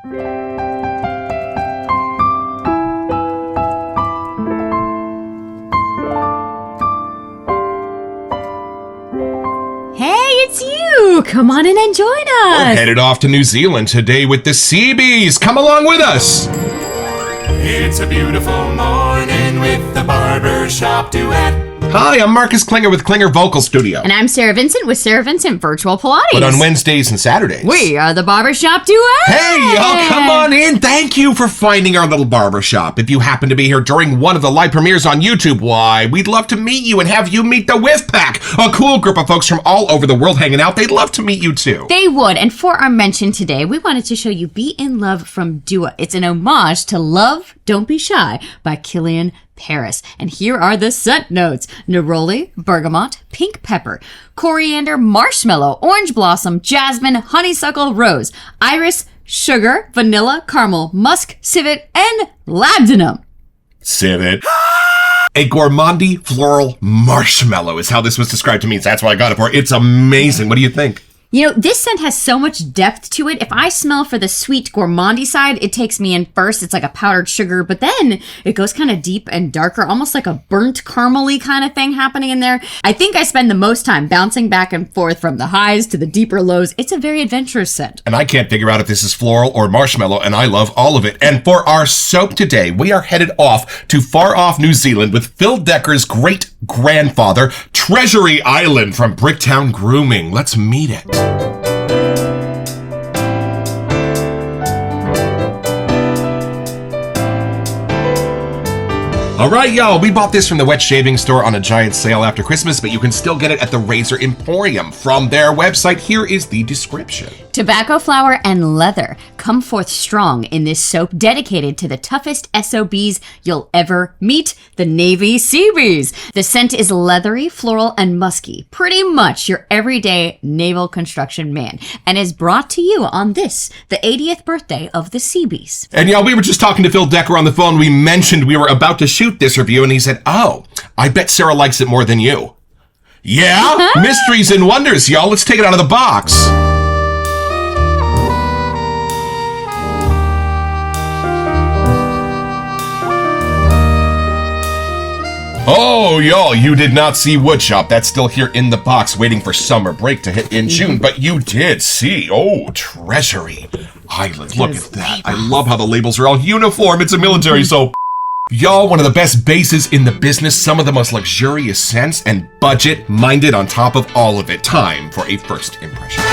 It's you! Come on in and join us! We're headed off to New Zealand today with the Seabees. Come along with us! It's a beautiful morning with the Barbershop Duet. Hi, I'm Marcus Klinger with Klinger Vocal Studio. And I'm Sarah Vincent with Sarah Vincent Virtual Pilates. But on Wednesdays and Saturdays, we are the Barbershop Duet! Hey, y'all, come on in. Thank you for finding our little barbershop. If you happen to be here during one of the live premieres on YouTube, why, we'd love to meet you and have you meet the Whiff Pack, a cool group of folks from all over the world hanging out. They'd love to meet you, too. They would. And for our mention today, we wanted to show you Be in Love from Dua. It's an homage to Love, Don't Be Shy by Killian Paris. And here are the scent notes: neroli, bergamot, pink pepper, coriander, marshmallow, orange blossom, jasmine, honeysuckle, rose, iris, sugar, vanilla, caramel, musk, civet, and labdanum. Civet. A gourmandy floral marshmallow is how this was described to me. So that's why I got it for. It's amazing. What do you think? You know, this scent has so much depth to it. If I smell for the sweet gourmandy side, it takes me in first. It's like a powdered sugar, but then it goes kind of deep and darker, almost like a burnt caramely kind of thing happening in there. I think I spend the most time bouncing back and forth from the highs to the deeper lows. It's a very adventurous scent. And I can't figure out if this is floral or marshmallow, and I love all of it. And for our soap today, we are headed off to far off New Zealand with Phil Decker's great-grandfather, Treasury Island from Bricktown Grooming. Let's meet it. All right, y'all, we bought this from the wet shaving store on a giant sale after Christmas, but you can still get it at the Razor Emporium from their website. Here is the description. Tobacco flower and leather come forth strong in this soap dedicated to the toughest SOBs you'll ever meet, the Navy Seabees. The scent is leathery, floral, and musky, pretty much your everyday naval construction man, and is brought to you on this, the 80th birthday of the Seabees. And y'all, we were just talking to Phil Decker on the phone. We mentioned we were about to shoot this review, and he said, "Oh, I bet Sarah likes it more than you." Yeah? Mysteries and wonders, y'all. Let's take it out of the box. Oh, y'all, you did not see Woodshop. That's still here in the box waiting for summer break to hit in June, but you did see, Treasury Island. Look at that. I love how the labels are all uniform. It's a military soap. Y'all, one of the best bases in the business, some of the most luxurious scents, and budget-minded on top of all of it. Time for a first impression.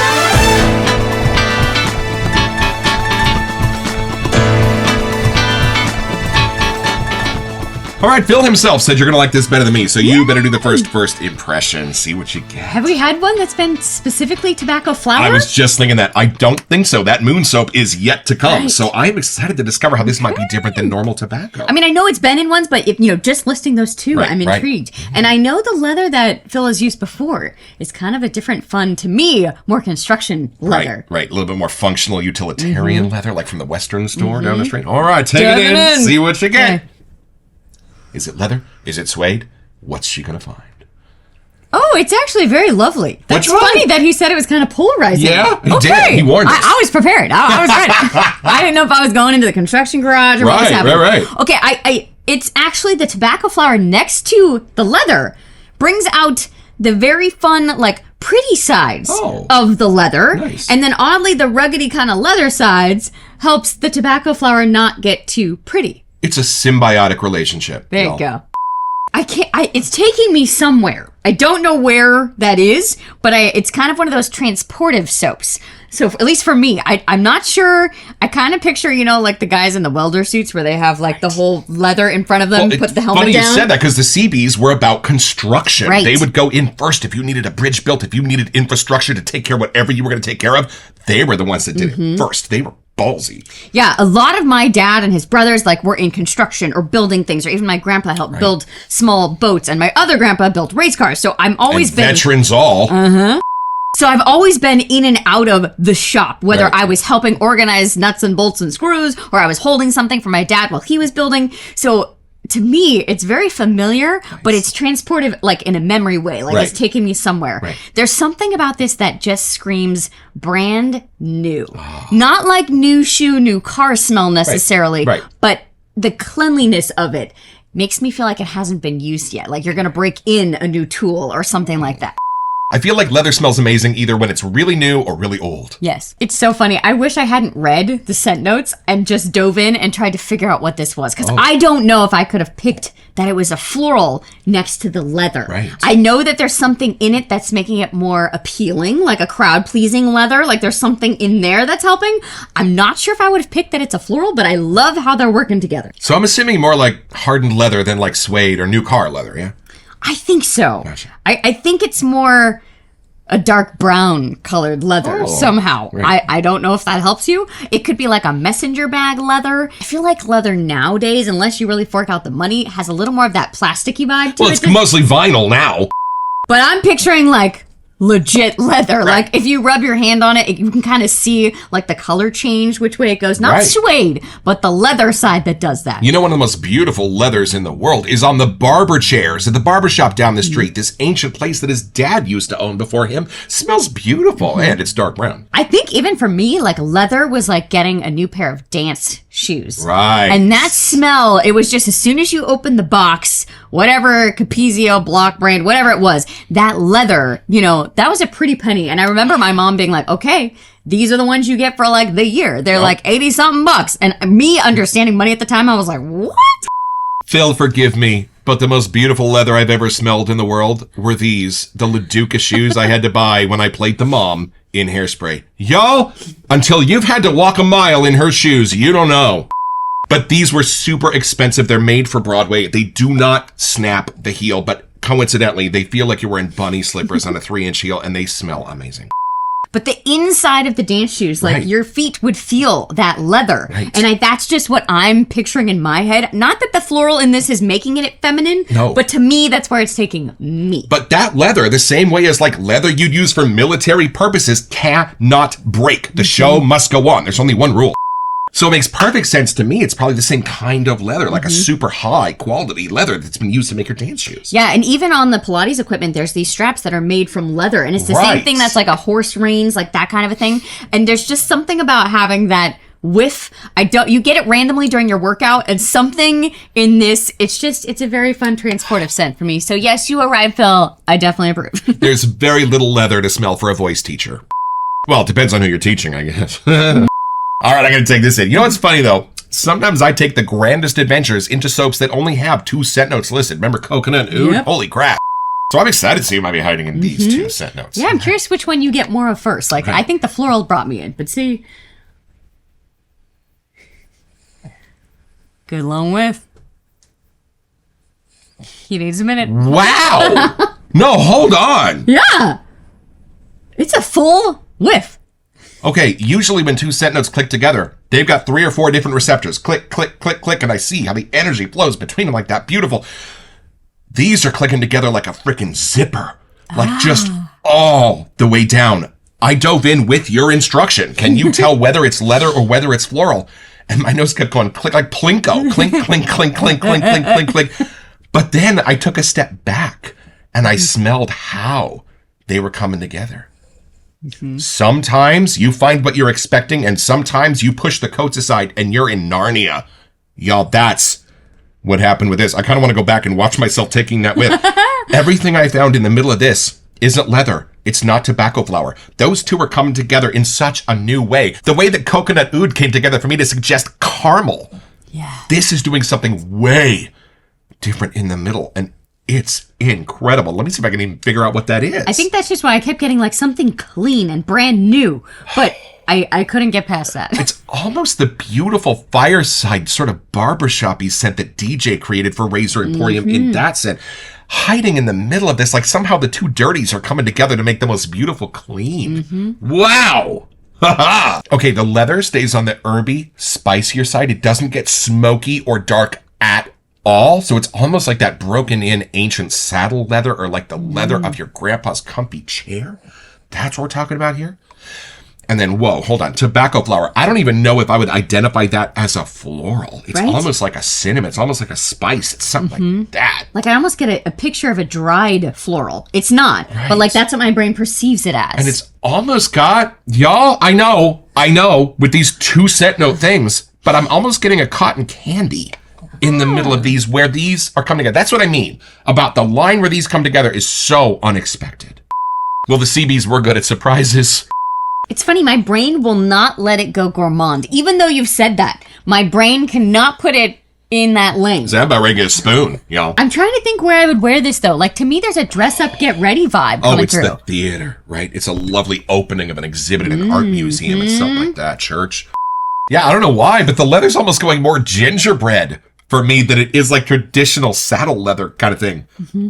All right, Phil himself said you're going to like this better than me, so you better do the first impression. See what you get. Have we had one that's been specifically tobacco flower? I was just thinking that. I don't think so. That moon soap is yet to come, right. So I'm excited to discover how this might be different than normal tobacco. I mean, I know it's been in ones, but if, just listing those two, Right, I'm intrigued. right. And I know the leather that Phil has used before is kind of a different fun, to me, more construction leather. Right. A little bit more functional utilitarian leather, like from the Western store down the street. All right, take it in. See what you get. Okay. Is it leather? Is it suede? What's she going to find? Oh, it's actually very lovely. That's Which one? funny that he said it was kind of polarizing. Yeah, he okay. did. He warned us. I was prepared. I was ready. I didn't know if I was going into the construction garage or what was happening. Right. Okay, it's actually the tobacco flower next to the leather brings out the very fun, like, pretty sides of the leather. Nice. And then oddly, the ruggedy kind of leather sides helps the tobacco flower not get too pretty. It's a symbiotic relationship. There you go. It's taking me somewhere. I don't know where that is, but it's kind of one of those transportive soaps. So at least for me, I'm not sure. I kind of picture, like the guys in the welder suits where they have like the whole leather in front of them, put the helmet funny down. You said that because the Seabees were about construction. Right. They would go in first if you needed a bridge built, if you needed infrastructure to take care of whatever you were going to take care of. They were the ones that did it first. They were ballsy. Yeah, a lot of my dad and his brothers were in construction or building things, or even my grandpa helped build small boats, and my other grandpa built race cars. So I'm always and veterans all. So I've always been in and out of the shop, whether I was helping organize nuts and bolts and screws, or I was holding something for my dad while he was building. So to me, it's very familiar, but it's transportive, like in a memory way. Like it's taking me somewhere. Right. There's something about this that just screams brand new. Not like new shoe, new car smell necessarily, but the cleanliness of it makes me feel like it hasn't been used yet. Like you're going to break in a new tool or something like that. I feel like leather smells amazing either when it's really new or really old. Yes. It's so funny. I wish I hadn't read the scent notes and just dove in and tried to figure out what this was. Because I don't know if I could have picked that it was a floral next to the leather. Right. I know that there's something in it that's making it more appealing, like a crowd-pleasing leather. Like there's something in there that's helping. I'm not sure if I would have picked that it's a floral, but I love how they're working together. So I'm assuming more like hardened leather than like suede or new car leather, yeah? I think so. Gotcha. I think it's more a dark brown colored leather somehow. Right. I don't know if that helps you. It could be like a messenger bag leather. I feel like leather nowadays, unless you really fork out the money, has a little more of that plasticky vibe to it. Well, it's mostly vinyl now. But I'm picturing like legit leather. Like if you rub your hand on it, you can kind of see like the color change, which way it goes. Not suede, but the leather side that does that. You know, one of the most beautiful leathers in the world is on the barber chairs at the barbershop down the street. This ancient place that his dad used to own before him smells beautiful, and it's dark brown. I think even for me, like leather was like getting a new pair of dance shoes. Right. And that smell, it was just as soon as you opened the box, whatever Capezio, Block brand, whatever it was, that leather, you know, that was a pretty penny. And I remember my mom being like, okay, these are the ones you get for like the year. They're like 80 something bucks. And me understanding money at the time, I was like, what? Phil, forgive me, but the most beautiful leather I've ever smelled in the world were these, the LaDuca shoes I had to buy when I played the mom in Hairspray. Y'all, until you've had to walk a mile in her shoes, you don't know. But these were super expensive. They're made for Broadway. They do not snap the heel, but coincidentally, they feel like you're wearing bunny slippers on a 3-inch heel, and they smell amazing. But the inside of the dance shoes, like your feet would feel that leather. Right. And that's just what I'm picturing in my head. Not that the floral in this is making it feminine, but to me, that's where it's taking me. But that leather, the same way as like leather you'd use for military purposes, cannot break. The show must go on. There's only one rule. So it makes perfect sense to me. It's probably the same kind of leather, like a super high quality leather that's been used to make your dance shoes. Yeah, and even on the Pilates equipment, there's these straps that are made from leather. And it's the same thing that's like a horse reins, like that kind of a thing. And there's just something about having that whiff. You get it randomly during your workout, and something in this, it's a very fun transportive scent for me. So yes, you are right, Phil. I definitely approve. There's very little leather to smell for a voice teacher. Well, it depends on who you're teaching, I guess. All right, I gotta take this in. You know what's funny, though? Sometimes I take the grandest adventures into soaps that only have 2 scent notes listed. Remember coconut and oud? Yep. Holy crap. So I'm excited to see what might be hiding in these 2 scent notes. Yeah, I'm curious which one you get more of first. Like, I think the floral brought me in, but see. Good long whiff. He needs a minute. Wow! No, hold on! Yeah! It's a full whiff. Okay, usually when 2 scent notes click together, they've got 3 or 4 different receptors. Click, click, click, click, and I see how the energy flows between them like that. Beautiful. These are clicking together like a freaking zipper. Like just all the way down. I dove in with your instruction. Can you tell whether it's leather or whether it's floral? And my nose kept going click like plinko. Clink, clink, clink, clink, clink, clink, clink, clink. But then I took a step back and I smelled how they were coming together. Sometimes you find what you're expecting, and sometimes you push the coats aside and you're in Narnia. Y'all, that's what happened with this. I kind of want to go back and watch myself taking that whiff. Everything I found in the middle of this isn't leather. It's not tobacco flower. Those 2 are coming together in such a new way. The way that coconut oud came together for me to suggest caramel. Yeah. This is doing something way different in the middle, and it's incredible. Let me see if I can even figure out what that is. I think that's just why I kept getting like something clean and brand new, but I couldn't get past that. It's almost the beautiful fireside sort of barbershop-y scent that DJ created for Razor Emporium in that scent. Hiding in the middle of this, like somehow the 2 dirties are coming together to make the most beautiful clean. Wow! Okay, the leather stays on the herby, spicier side. It doesn't get smoky or dark at all. So it's almost like that broken in ancient saddle leather, or like the leather of your grandpa's comfy chair. That's what we're talking about here. And then, whoa, hold on. Tobacco flower. I don't even know if I would identify that as a floral. It's almost like a cinnamon. It's almost like a spice. It's something like that. Like I almost get a picture of a dried floral. It's not, but like that's what my brain perceives it as. And it's almost got, y'all, I know, with these 2 scent note things, but I'm almost getting a cotton candy in the middle of these where these are coming together. That's what I mean about the line where these come together is so unexpected. Well, the CBs were good at surprises. It's funny, my brain will not let it go gourmand. Even though you've said that, my brain cannot put it in that lane. Is that about ready to get a spoon, y'all? I'm trying to think where I would wear this, though. Like, to me, there's a dress-up, get-ready vibe coming through. The theater, right? It's a lovely opening of an exhibit in an art museum and something like that, church. Yeah, I don't know why, but the leather's almost going more gingerbread for me than it is like traditional saddle leather kind of thing.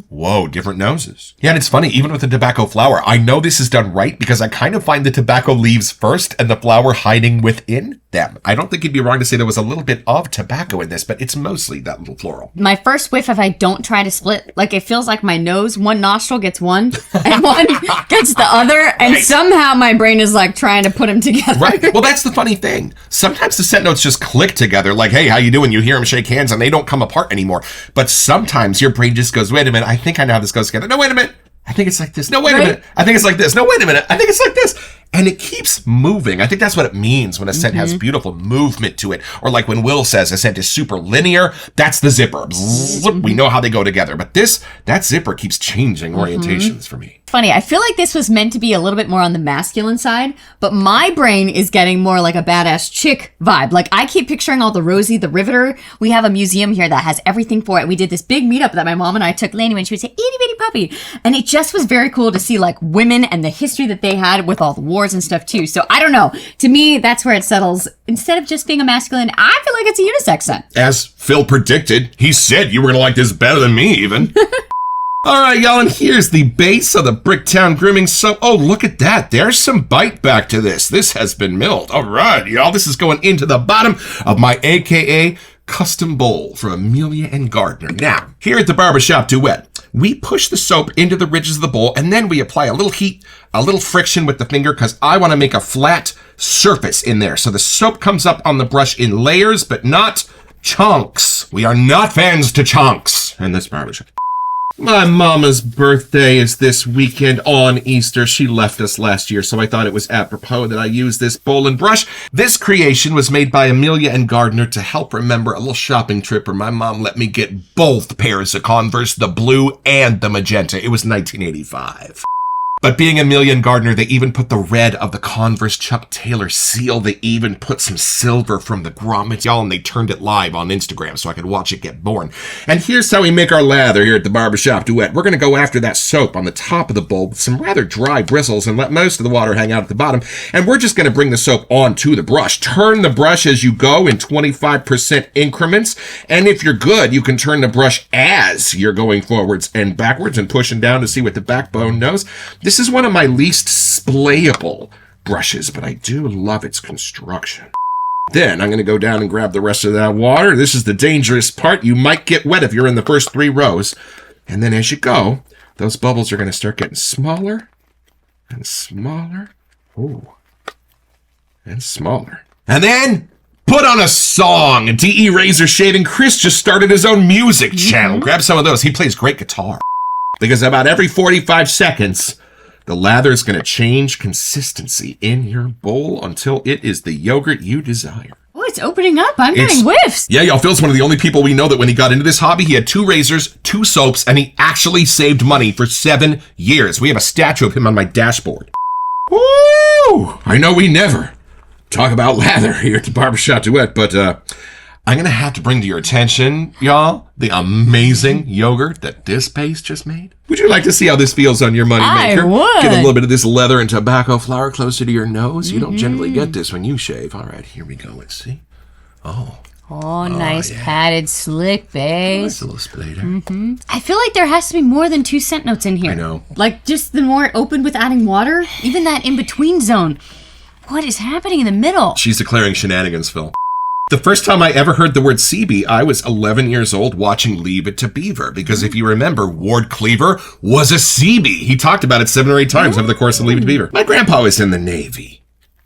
Whoa, different noses. Yeah, and it's funny, even with the tobacco flower, I know this is done right because I kind of find the tobacco leaves first and the flower hiding within them. I don't think you'd be wrong to say there was a little bit of tobacco in this, but it's mostly that little floral. My first whiff, if I don't try to split, like it feels like my nose, one nostril gets one and one gets the other, and somehow my brain is like trying to put them together. Right. Well, that's the funny thing. Sometimes the scent notes just click together, like, hey, how you doing? You hear them shake hands and they don't come apart anymore. But sometimes your brain just goes, wait a minute, I think I know how this goes together. No, wait a minute. I think it's like this. No, wait a minute. I think it's like this. No, wait a minute. I think it's like this. And it keeps moving. I think that's what it means when a scent has beautiful movement to it. Or like when Will says a scent is super linear, that's the zipper. Bzzz, we know how they go together. But that zipper keeps changing orientations for me. Funny, I feel like this was meant to be a little bit more on the masculine side, but my brain is getting more like a badass chick vibe. Like I keep picturing all the Rosie the Riveter. We have a museum here that has everything for it. We did this big meetup that my mom and I took Lainey when she was an itty bitty puppy. And it just was very cool to see like women and the history that they had with all the wars and stuff too. So I don't know. To me, that's where it settles. Instead of just being a masculine, I feel like it's a unisex scent. As Phil predicted, he said you were going to like this better than me even. All right, y'all, and here's the base of the Bricktown Grooming soap. Oh, look at that. There's some bite back to this. This has been milled. All right, y'all, this is going into the bottom of my AKA custom bowl from Amelia and Gardner. Now, here at the Barbershop Duet, we push the soap into the ridges of the bowl, and then we apply a little heat, a little friction with the finger, because I want to make a flat surface in there. So the soap comes up on the brush in layers, but not chunks. We are not fans to chunks in this barbershop. My mama's birthday is this weekend on Easter. She left us last year, so I thought it was apropos that I use this bowl and brush. This creation was made by Amelia and Gardner to help remember a little shopping trip where my mom let me get both pairs of Converse, the blue and the magenta. It was 1985. But being Amelia and Gardner, they even put the red of the Converse Chuck Taylor seal. They even put some silver from the grommet, y'all, and they turned it live on Instagram so I could watch it get born. And here's how we make our lather here at the Barbershop Duet. We're going to go after that soap on the top of the bowl with some rather dry bristles and let most of the water hang out at the bottom. And we're just going to bring the soap onto the brush. Turn the brush as you go in 25% increments. And if you're good, you can turn the brush as you're going forwards and backwards and pushing down to see what the backbone knows. This is one of my least splayable brushes, but I do love its construction. Then I'm going to go down and grab the rest of that water. This is the dangerous part. You might get wet if you're in the first 3 rows. And then as you go, those bubbles are going to start getting smaller and smaller. Ooh. And smaller. And then put on a song. D.E. Razor Shaving. Chris just started his own music channel. Grab some of those. He plays great guitar. Because about every 45 seconds, the lather is going to change consistency in your bowl until it is the yogurt you desire. Oh, it's opening up. I'm getting whiffs. Yeah, y'all, Phil's one of the only people we know that when he got into this hobby, he had 2 razors, 2 soaps, and he actually saved money for 7 years. We have a statue of him on my dashboard. Woo! I know we never talk about lather here at the Barbershop Duet, but I'm going to have to bring to your attention, y'all, the amazing yogurt that this paste just made. Would you like to see how this feels on your moneymaker? I would. Get a little bit of this leather and tobacco flower closer to your nose. You don't generally get this when you shave. All right, here we go. Let's see. Oh, nice padded slick base. That's a little splatter. I feel like there has to be more than 2 scent notes in here. I know. Like just the more it opened with adding water, even that in-between zone. What is happening in the middle? She's declaring shenanigans, Phil. The first time I ever heard the word CB, I was 11 years old watching Leave It to Beaver. Because if you remember, Ward Cleaver was a CB. He talked about it 7 or 8 times over the course of Leave It to Beaver. My grandpa was in the Navy.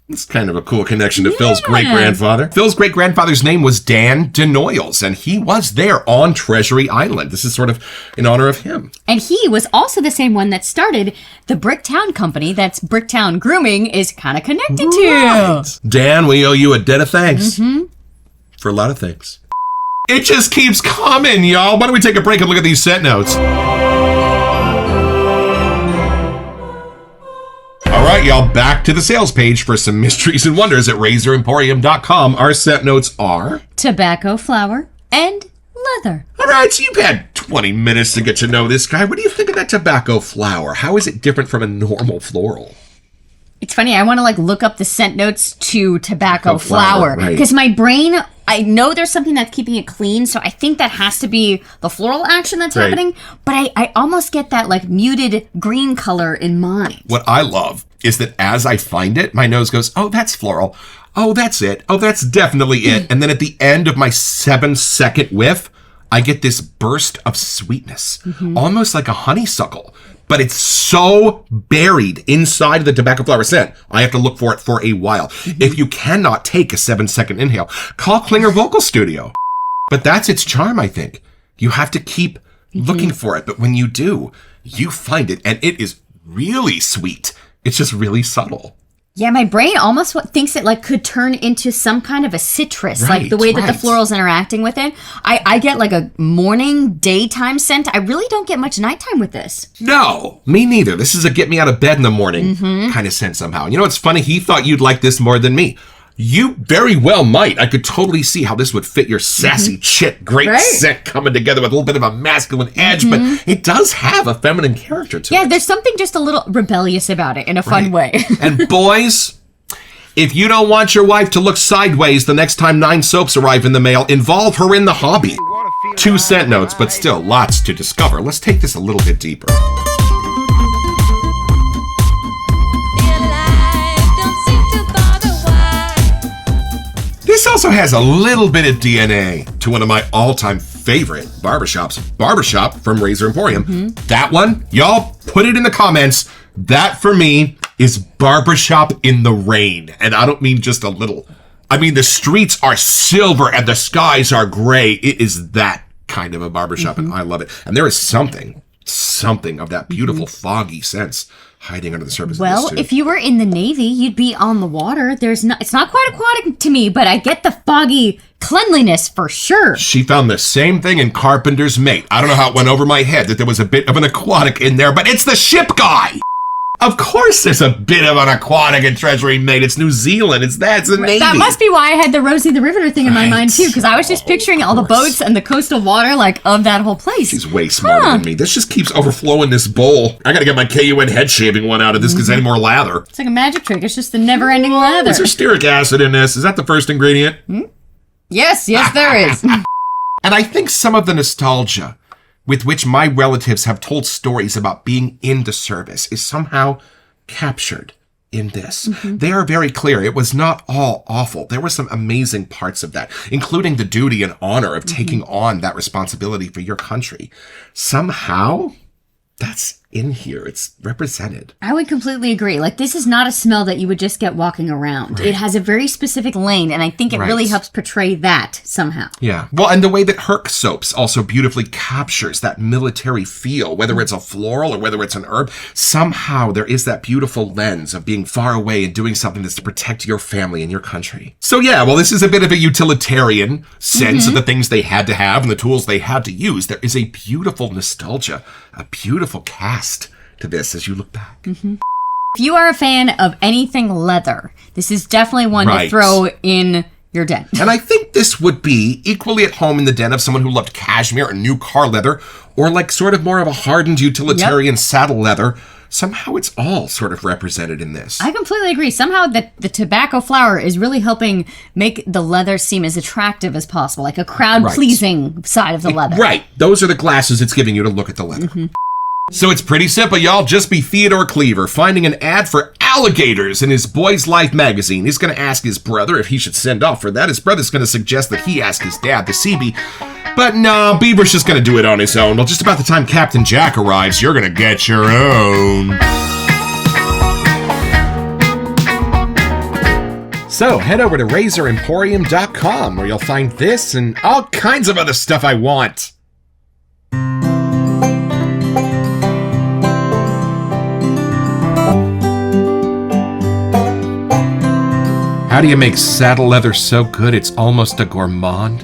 It's kind of a cool connection to Phil's great-grandfather. Phil's great-grandfather's name was Dan DeNoyles, and he was there on Treasury Island. This is sort of in honor of him. And he was also the same one that started the Bricktown company that's Bricktown Grooming is kind of connected to. Dan, we owe you a debt of thanks for a lot of things. It just keeps coming, y'all. Why don't we take a break and look at these set notes? All right, y'all, back to the sales page for some mysteries and wonders at razoremporium.com. Our set notes are tobacco flower and leather. All right, so you've had 20 minutes to get to know this guy. What do you think of that tobacco flower? How is it different from a normal floral? It's funny, I want to look up the scent notes to tobacco flower right. because my brain, I know there's something that's keeping it clean, so I think that has to be the floral action that's happening, but I almost get that muted green color in mind. What I love is that as I find it, my nose goes, oh, that's floral. Oh, that's it. Oh, that's definitely it. And then at the end of my 7-second whiff, I get this burst of sweetness, almost like a honeysuckle. But it's so buried inside of the tobacco flower scent, I have to look for it for a while. If you cannot take a 7-second inhale, call Klinger Vocal Studio. But that's its charm, I think. You have to keep looking for it. But when you do, you find it. And it is really sweet. It's just really subtle. Yeah, my brain almost thinks it could turn into some kind of a citrus, the way that the floral's interacting with it. I get a morning, daytime scent. I really don't get much nighttime with this. No, me neither. This is a get me out of bed in the morning kind of scent somehow. You know what's funny? He thought you'd like this more than me. You very well might. I could totally see how this would fit your sassy chick. Great scent coming together with a little bit of a masculine edge, but it does have a feminine character to it. Yeah, there's something just a little rebellious about it in a fun way. And boys, if you don't want your wife to look sideways the next time 9 soaps arrive in the mail, involve her in the hobby. 2 scent notes, but still lots to discover. Let's take this a little bit deeper. This also has a little bit of DNA to one of my all-time favorite barbershops, Barbershop from Razor Emporium. That one, y'all put it in the comments. That, for me, is Barbershop in the rain. And I don't mean just a little. I mean, the streets are silver and the skies are gray. It is that kind of a barbershop, and I love it. And there is something of that beautiful foggy sense hiding under the surface of this too. If you were in the Navy, you'd be on the water. It's not quite aquatic to me, but I get the foggy cleanliness for sure. She found the same thing in Carpenter's Mate. I don't know how it went over my head that there was a bit of an aquatic in there, but it's the ship guy. Of course there's a bit of an aquatic in Treasury Mate. It's New Zealand. It's the Navy. That must be why I had the Rosie the Riveter thing in my mind too, because I was just picturing all the boats and the coastal water of that whole place. She's way smarter than me. This just keeps overflowing this bowl. I gotta get my KUN head shaving one out of this because any more lather. It's like a magic trick. It's just the never-ending lather. Is there stearic acid in this? Is that the first ingredient? Yes, there is. And I think some of the nostalgia with which my relatives have told stories about being in the service is somehow captured in this. They are very clear. It was not all awful. There were some amazing parts of that, including the duty and honor of taking on that responsibility for your country. Somehow, that's in here. It's represented. I would completely agree. This is not a smell that you would just get walking around. It has a very specific lane, and I think it really helps portray that somehow. Yeah. Well, and the way that Herc Soaps also beautifully captures that military feel, whether it's a floral or whether it's an herb, somehow there is that beautiful lens of being far away and doing something that's to protect your family and your country. So yeah, well, this is a bit of a utilitarian sense of the things they had to have and the tools they had to use. There is a beautiful nostalgia, a beautiful cast to this as you look back. If you are a fan of anything leather, this is definitely one to throw in your den. And I think this would be equally at home in the den of someone who loved cashmere or new car leather, or sort of more of a hardened utilitarian saddle leather. Somehow it's all sort of represented in this. I completely agree. Somehow the tobacco flower is really helping make the leather seem as attractive as possible, like a crowd-pleasing side of the leather. Right. Those are the glasses it's giving you to look at the leather. So it's pretty simple, y'all. Just be Theodore Cleaver finding an ad for alligators in his Boy's Life magazine. He's going to ask his brother if he should send off for that. His brother's going to suggest that he ask his dad, the CB. But no, Beaver's just going to do it on his own. Well, just about the time Captain Jack arrives, you're going to get your own. So head over to razoremporium.com where you'll find this and all kinds of other stuff I want. How do you make saddle leather so good it's almost a gourmand?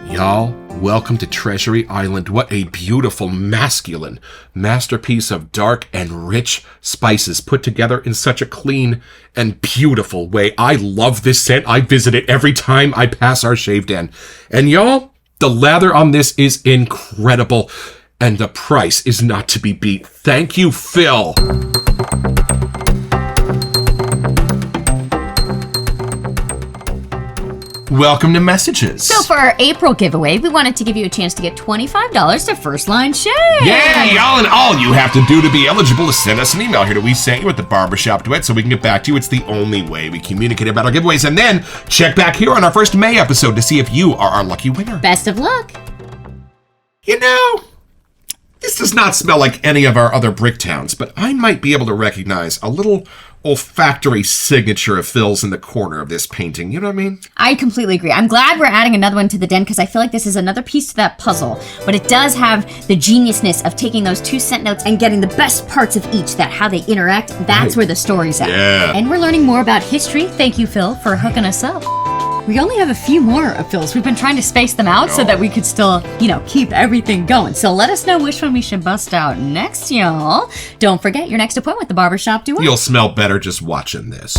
Y'all, welcome to Treasury Island. What a beautiful, masculine masterpiece of dark and rich spices put together in such a clean and beautiful way. I love this scent. I visit it every time I pass our shave den. And y'all, the leather on this is incredible, and the price is not to be beat. Thank you, Phil. Welcome to Messages. So for our April giveaway, we wanted to give you a chance to get $25 to First Line Shave. Yeah, y'all, and all you have to do to be eligible is send us an email here to We Sent You at the Barbershop Duet so we can get back to you. It's the only way we communicate about our giveaways. And then check back here on our first May episode to see if you are our lucky winner. Best of luck. You know, this does not smell like any of our other Bricktowns, but I might be able to recognize a little olfactory signature of Phil's in the corner of this painting. You know what I mean? I completely agree. I'm glad we're adding another one to the den because I feel like this is another piece to that puzzle. But it does have the geniusness of taking those two scent notes and getting the best parts of each, that how they interact. That's where the story's at. Yeah. And we're learning more about history. Thank you, Phil, for hooking us up. We only have a few more of Phil's. We've been trying to space them out so that we could still, keep everything going. So let us know which one we should bust out next, y'all. Don't forget your next appointment with the Barbershop Duet. You'll smell better just watching this.